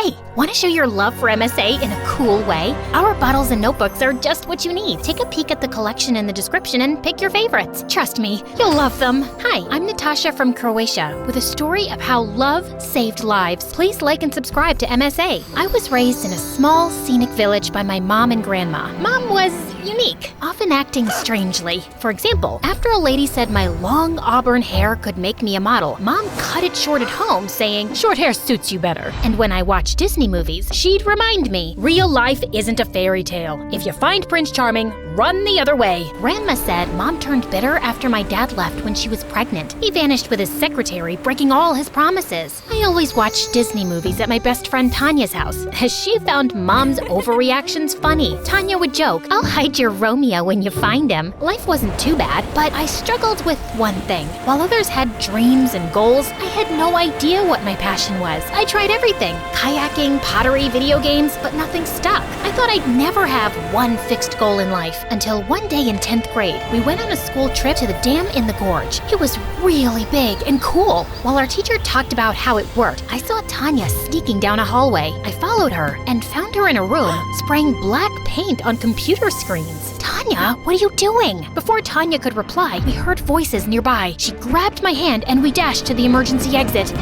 Hey, want to show your love for MSA in a cool way? Our bottles and notebooks are just what you need. Take a peek at the collection in the description and pick your favorites. Trust me, you'll love them. Hi, I'm Natasha from Croatia with a story of how love saved lives. Please like and subscribe to MSA. I was raised in a small, scenic village by my mom and grandma. Mom was unique, often acting strangely. For example, after a lady said my long auburn hair could make me a model, Mom cut it short at home, saying, "Short hair suits you better." And when I watched Disney movies, she'd remind me, "Real life isn't a fairy tale. If you find Prince Charming, run the other way." Grandma said Mom turned bitter after my dad left when she was pregnant. He vanished with his secretary, breaking all his promises. I always watched Disney movies at my best friend Tanya's house, as she found Mom's overreactions funny. Tanya would joke, "I'll hide your Romeo when you find him." Life wasn't too bad, but I struggled with one thing. While others had dreams and goals, I had no idea what my passion was. I tried everything: kayaking, pottery, video games, but nothing stuck. I thought I'd never have one fixed goal in life, until one day in 10th grade, we went on a school trip to the dam in the gorge. It was really big and cool. While our teacher talked about how it worked, I saw Tanya sneaking down a hallway. I followed her and found her in a room, spraying black paint on computer screens. "Tanya, what are you doing?" Before Tanya could reply, we heard voices nearby. She grabbed my hand and we dashed to the emergency exit.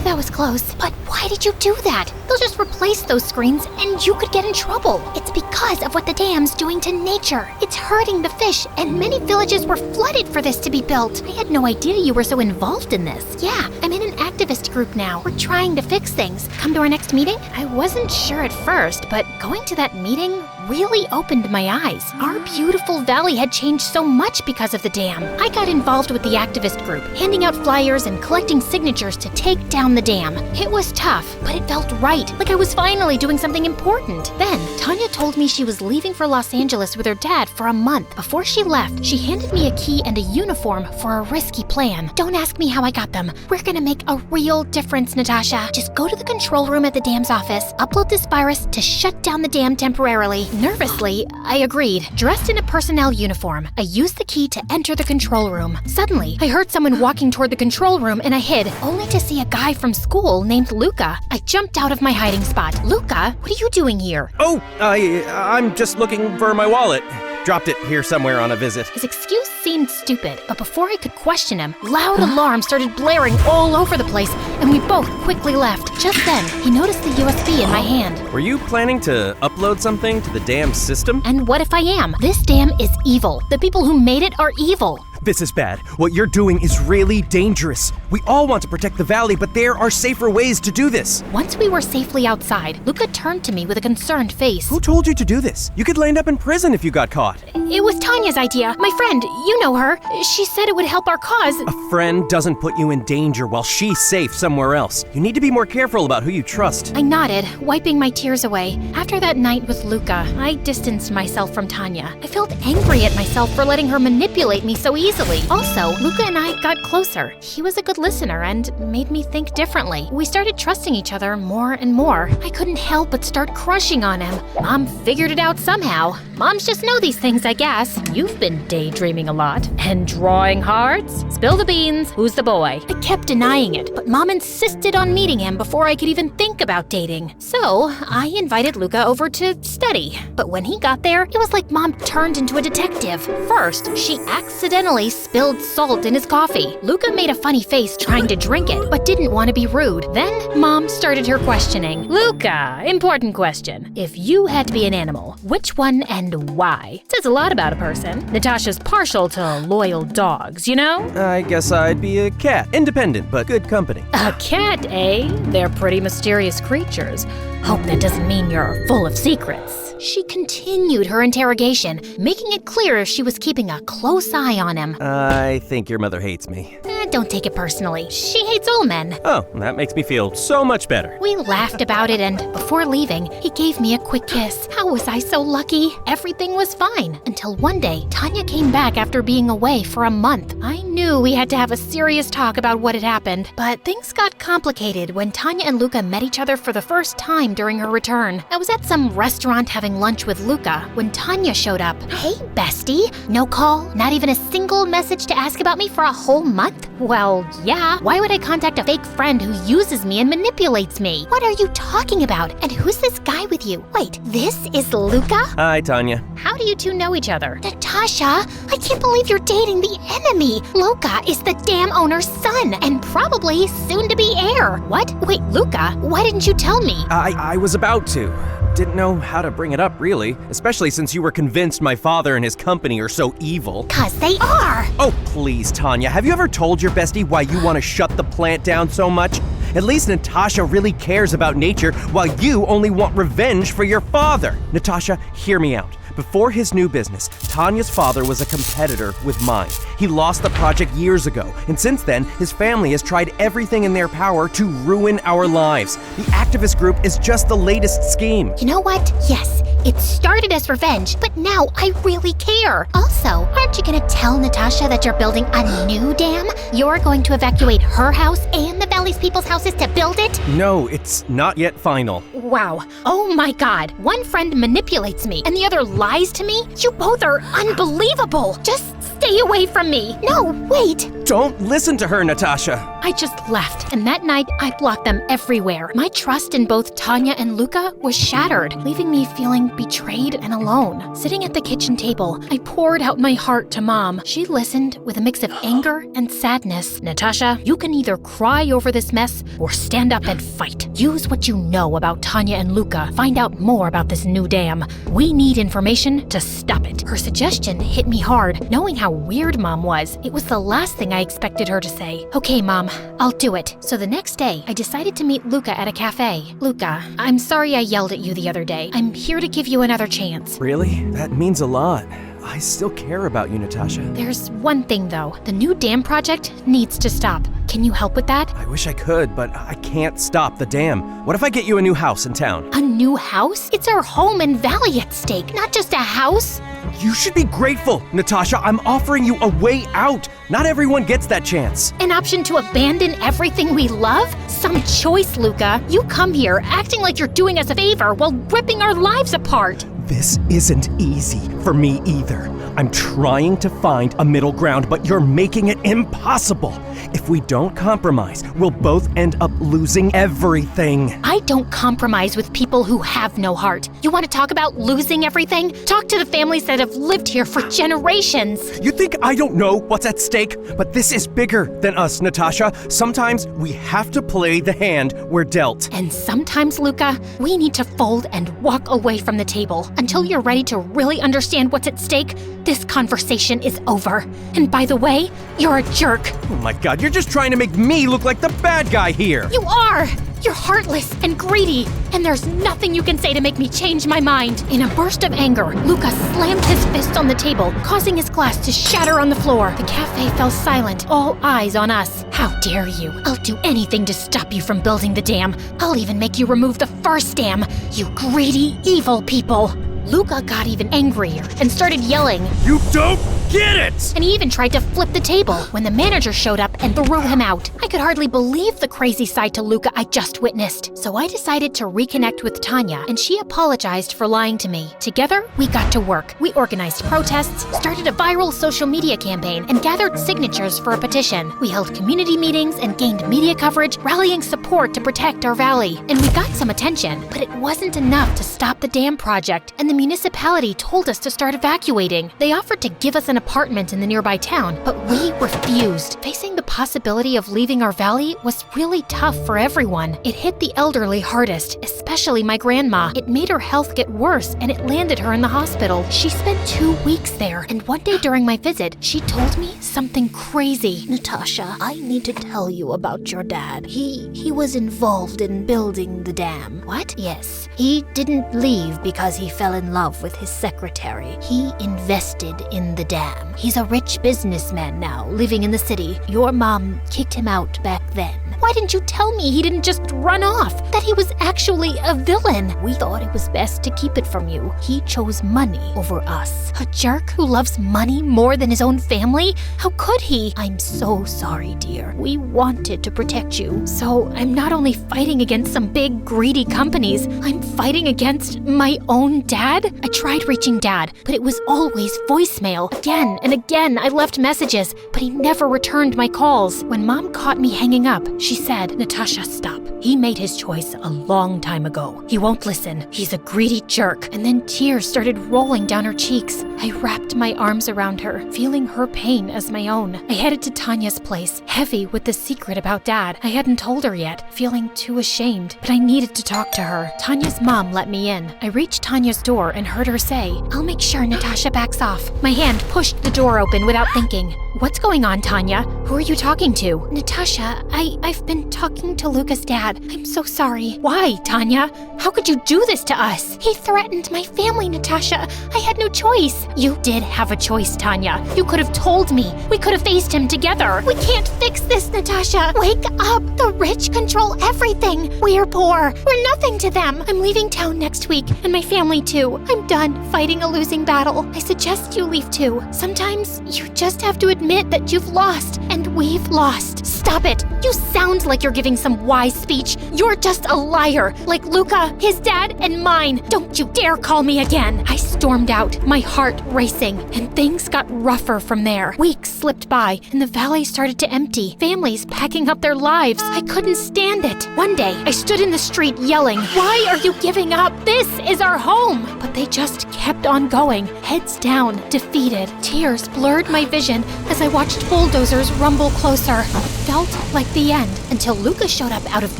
That was close. But why did you do that? They'll just replace those screens and you could get in trouble. It's because of what the dam's doing to nature. It's hurting the fish, and many villages were flooded for this to be built. I had no idea you were so involved in this. Yeah, I'm in an activist group now. We're trying to fix things. Come to our next meeting? I wasn't sure at first, but going to that meeting really opened my eyes. Our beautiful valley had changed so much because of the dam. I got involved with the activist group, handing out flyers and collecting signatures to take down the dam. It was tough, but it felt right, like I was finally doing something important. Then, Tanya told me she was leaving for Los Angeles with her dad for a month. Before she left, she handed me a key and a uniform for a risky plan. Don't ask me how I got them. We're gonna make a real difference, Natasha. Just go to the control room at the dam's office, upload this virus to shut down the dam temporarily. Nervously, I agreed. Dressed in a personnel uniform, I used the key to enter the control room. Suddenly, I heard someone walking toward the control room and I hid, only to see a guy from school named Luca. I jumped out of my hiding spot. "Luca, what are you doing here?" Oh, I'm just looking for my wallet. Dropped it here somewhere on a visit. His excuse seemed stupid, but before I could question him, loud alarms started blaring all over the place, and we both quickly left. Just then, he noticed the USB in my hand. Were you planning to upload something to the dam system? And what if I am? This dam is evil. The people who made it are evil. This is bad. What you're doing is really dangerous. We all want to protect the valley, but there are safer ways to do this. Once we were safely outside, Luca turned to me with a concerned face. Who told you to do this? You could land up in prison if you got caught. It was Tanya's idea. My friend, you know her. She said it would help our cause. A friend doesn't put you in danger while she's safe somewhere else. You need to be more careful about who you trust. I nodded, wiping my tears away. After that night with Luca, I distanced myself from Tanya. I felt angry at myself for letting her manipulate me so easily. Also, Luca and I got closer. He was a good listener and made me think differently. We started trusting each other more and more. I couldn't help but start crushing on him. Mom figured it out somehow. Moms just know these things, I guess. You've been daydreaming a lot. And drawing hearts? Spill the beans. Who's the boy? I kept denying it, but Mom insisted on meeting him before I could even think about dating. So, I invited Luca over to study. But when he got there, it was like Mom turned into a detective. First, she accidentally spilled salt in his coffee. Luca made a funny face trying to drink it, but didn't want to be rude. Then, Mom started her questioning. "Luca, important question. If you had to be an animal, which one and why?" Says a lot about a person. Natasha's partial to loyal dogs, you know? I guess I'd be a cat. Independent, but good company. A cat, eh? They're pretty mysterious creatures. Hope that doesn't mean you're full of secrets. She continued her interrogation, making it clear she was keeping a close eye on him. I think your mother hates me. Don't take it personally. She hates all men. Oh, that makes me feel so much better. We laughed about it, and before leaving, he gave me a quick kiss. How was I so lucky? Everything was fine, until one day, Tanya came back after being away for a month. I knew we had to have a serious talk about what had happened, but things got complicated when Tanya and Luca met each other for the first time during her return. I was at some restaurant having having lunch with Luca when Tanya showed up. Hey, bestie. No call? Not even a single message to ask about me for a whole month? Well, yeah. Why would I contact a fake friend who uses me and manipulates me? What are you talking about? And who's this guy with you? Wait, this is Luca? Hi, Tanya. How do you two know each other? Natasha, I can't believe you're dating the enemy. Luca is the dam owner's son and probably soon to be heir. What? Wait, Luca, why didn't you tell me? I was about to. Didn't know how to bring it up, really. Especially since you were convinced my father and his company are so evil. 'Cause they are! Oh, please, Tanya. Have you ever told your bestie why you want to shut the plant down so much? At least Natasha really cares about nature, while you only want revenge for your father. Natasha, hear me out. Before his new business, Tanya's father was a competitor with mine. He lost the project years ago, and since then, his family has tried everything in their power to ruin our lives. The activist group is just the latest scheme. You know what? Yes, it started as revenge, but now I really care. Also, aren't you gonna tell Natasha that you're building a new dam? You're going to evacuate her house and the valley's people's houses to build it? No, it's not yet final. Wow. Oh my god. One friend manipulates me and the other lies to me? You both are unbelievable. Just stay away from me. No, wait. Don't listen to her, Natasha. I just left, and that night I blocked them everywhere. My trust in both Tanya and Luca was shattered, leaving me feeling betrayed and alone. Sitting at the kitchen table, I poured out my heart to Mom. She listened with a mix of anger and sadness. Natasha, you can either cry over this mess or stand up and fight. Use what you know about Tanya and Luca. Find out more about this new dam. We need information to stop it. Her suggestion hit me hard. Knowing how weird Mom was, it was the last thing I expected her to say. Okay, Mom, I'll do it. So the next day, I decided to meet Luca at a cafe. Luca, I'm sorry I yelled at you the other day. I'm here to give you another chance. Really? That means a lot. I still care about you, Natasha. There's one thing though. The new dam project needs to stop. Can you help with that? I wish I could, but I can't stop the dam. What if I get you a new house in town? A new house? It's our home and valley at stake, not just a house. You should be grateful, Natasha. I'm offering you a way out. Not everyone gets that chance. An option to abandon everything we love? Some choice, Luca. You come here acting like you're doing us a favor while ripping our lives apart. This isn't easy for me either. I'm trying to find a middle ground, but you're making it impossible. If we don't compromise, we'll both end up losing everything. I don't compromise with people who have no heart. You want to talk about losing everything? Talk to the families that have lived here for generations. You think I don't know what's at stake? But this is bigger than us, Natasha. Sometimes we have to play the hand we're dealt. And sometimes, Luca, we need to fold and walk away from the table. Until you're ready to really understand what's at stake, this conversation is over. And by the way, you're a jerk. Oh my god, you're just trying to make me look like the bad guy here. You are! You're heartless and greedy, and there's nothing you can say to make me change my mind. In a burst of anger, Luca slammed his fist on the table, causing his glass to shatter on the floor. The cafe fell silent, all eyes on us. How dare you? I'll do anything to stop you from building the dam. I'll even make you remove the first dam, you greedy, evil people. Luca got even angrier and started yelling. You don't get it! And he even tried to flip the table when the manager showed up and threw him out. I could hardly believe the crazy side to Luca I just witnessed. So I decided to reconnect with Tanya, and she apologized for lying to me. Together, we got to work. We organized protests, started a viral social media campaign, and gathered signatures for a petition. We held community meetings and gained media coverage, rallying support to protect our valley. And we got some attention, but it wasn't enough to stop the dam project, and the municipality told us to start evacuating. They offered to give us an apartment in the nearby town, but we refused. Facing the possibility of leaving our valley was really tough for everyone. It hit the elderly hardest, especially my grandma. It made her health get worse, and it landed her in the hospital. She spent 2 weeks there, and one day during my visit, she told me something crazy. Natasha, I need to tell you about your dad. He was involved in building the dam. What? Yes. He didn't leave because he fell in love with his secretary. He invested in the dam. scam. He's a rich businessman now, living in the city. Your mom kicked him out back then. Why didn't you tell me he didn't just run off? That he was actually a villain? We thought it was best to keep it from you. He chose money over us. A jerk who loves money more than his own family? How could he? I'm so sorry, dear. We wanted to protect you. So I'm not only fighting against some big, greedy companies, I'm fighting against my own dad? I tried reaching Dad, but it was always voicemail. Again and again, I left messages, but he never returned my calls. When Mom caught me hanging up, she said, "Natasha, stop. He made his choice a long time ago. He won't listen. He's a greedy jerk." And then tears started rolling down her cheeks. I wrapped my arms around her, feeling her pain as my own. I headed to Tanya's place, heavy with the secret about Dad. I hadn't told her yet, feeling too ashamed, but I needed to talk to her. Tanya's mom let me in. I reached Tanya's door and heard her say, "I'll make sure Natasha backs off." My hand pushed the door open without thinking. "What's going on, Tanya? Who are you talking to?" "Natasha, I've been talking to Luca's dad. I'm so sorry." "Why, Tanya? How could you do this to us?" "He threatened my family, Natasha. I had no choice." "You did have a choice, Tanya. You could have told me. We could have faced him together." "We can't fix this, Natasha. Wake up. The rich control everything. We're poor. We're nothing to them. I'm leaving town next week, and my family too. I'm done fighting a losing battle. I suggest you leave too. Sometimes you just have to admit that you've lost, and we've lost." "Stop it. You sound like you're giving some wise speech. You're just a liar, like Luca, his dad, and mine. Don't you dare call me again." I stormed out, my heart racing, and things got rougher from there. Weeks slipped by, and the valley started to empty. Families packing up their lives. I couldn't stand it. One day, I stood in the street yelling, "Why are you giving up? This is our home!" But they just kept on going, heads down, defeated. Tears blurred my vision as I watched bulldozers rumble closer. Felt like the end, until Luca showed up out of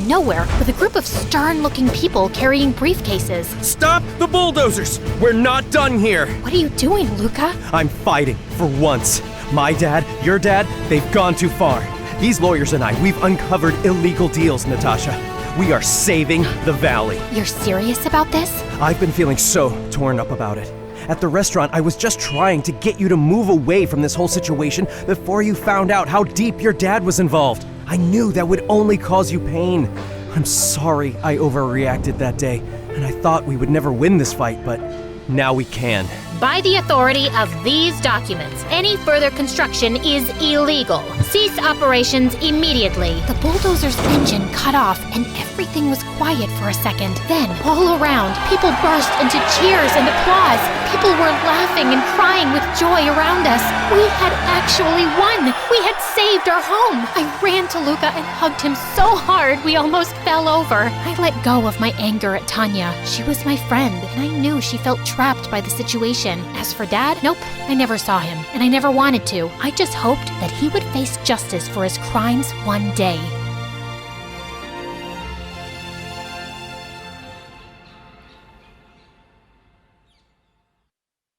nowhere with a group of stern-looking people carrying briefcases. Stop the bulldozers! We're not done here! "What are you doing, Luca?" I'm fighting, for once. My dad, your dad, they've gone too far. These lawyers and I, we've uncovered illegal deals, Natasha. We are saving the valley. You're serious about this? I've been feeling so torn up about it. At the restaurant, I was just trying to get you to move away from this whole situation before you found out how deep your dad was involved. I knew that would only cause you pain. I'm sorry I overreacted that day, and I thought we would never win this fight, but now we can. By the authority of these documents, any further construction is illegal. Cease operations immediately. The bulldozer's engine cut off and everything was quiet for a second. Then, all around, people burst into cheers and applause. People were laughing and crying with joy around us. We had actually won. We had saved our home. I ran to Luca and hugged him so hard we almost fell over. I let go of my anger at Tanya. She was my friend, and I knew she felt trapped by the situation. As for Dad, nope, I never saw him, and I never wanted to. I just hoped that he would face justice for his crimes one day.